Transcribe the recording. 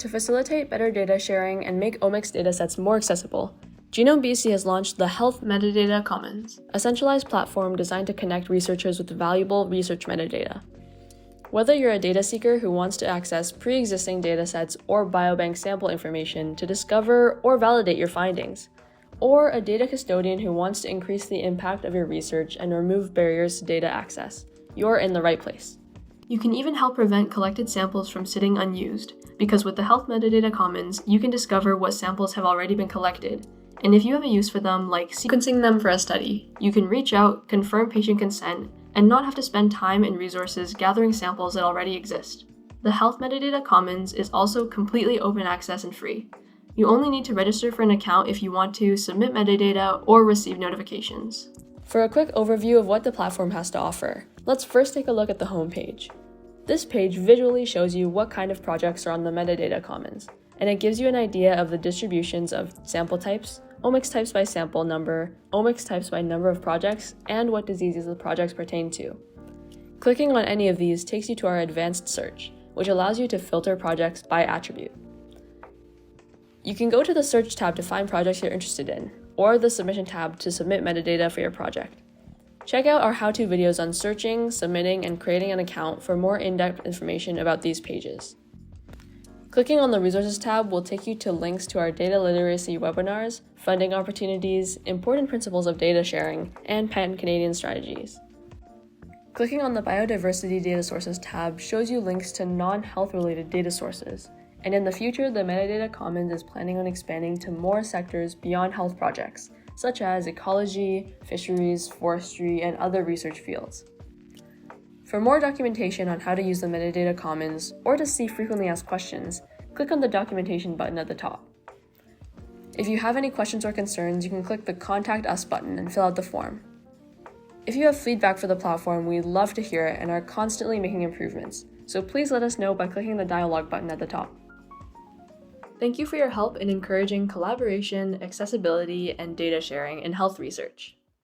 To facilitate better data sharing and make omics datasets more accessible, Genome BC has launched the Health Metadata Commons, a centralized platform designed to connect researchers with valuable research metadata. Whether you're a data seeker who wants to access pre-existing datasets or biobank sample information to discover or validate your findings, or a data custodian who wants to increase the impact of your research and remove barriers to data access, you're in the right place. You can even help prevent collected samples from sitting unused, because with the Health Metadata Commons, you can discover what samples have already been collected, and if you have a use for them, like sequencing them for a study, you can reach out, confirm patient consent, and not have to spend time and resources gathering samples that already exist. The Health Metadata Commons is also completely open access and free. You only need to register for an account if you want to submit metadata or receive notifications. For a quick overview of what the platform has to offer, let's first take a look at the homepage. This page visually shows you what kind of projects are on the Metadata Commons, and it gives you an idea of the distributions of sample types, omics types by sample number, omics types by number of projects, and what diseases the projects pertain to. Clicking on any of these takes you to our advanced search, which allows you to filter projects by attribute. You can go to the Search tab to find projects you're interested in, or the Submission tab to submit metadata for your project. Check out our how-to videos on searching, submitting, and creating an account for more in-depth information about these pages. Clicking on the Resources tab will take you to links to our data literacy webinars, funding opportunities, important principles of data sharing, and pan-Canadian strategies. Clicking on the Biodiversity Data Sources tab shows you links to non-health related data sources, and in the future, the Metadata Commons is planning on expanding to more sectors beyond health projects, such as ecology, fisheries, forestry, and other research fields. For more documentation on how to use the Metadata Commons, or to see frequently asked questions, click on the documentation button at the top. If you have any questions or concerns, you can click the Contact Us button and fill out the form. If you have feedback for the platform, we'd love to hear it and are constantly making improvements, so please let us know by clicking the dialogue button at the top. Thank you for your help in encouraging collaboration, accessibility, and data sharing in health research.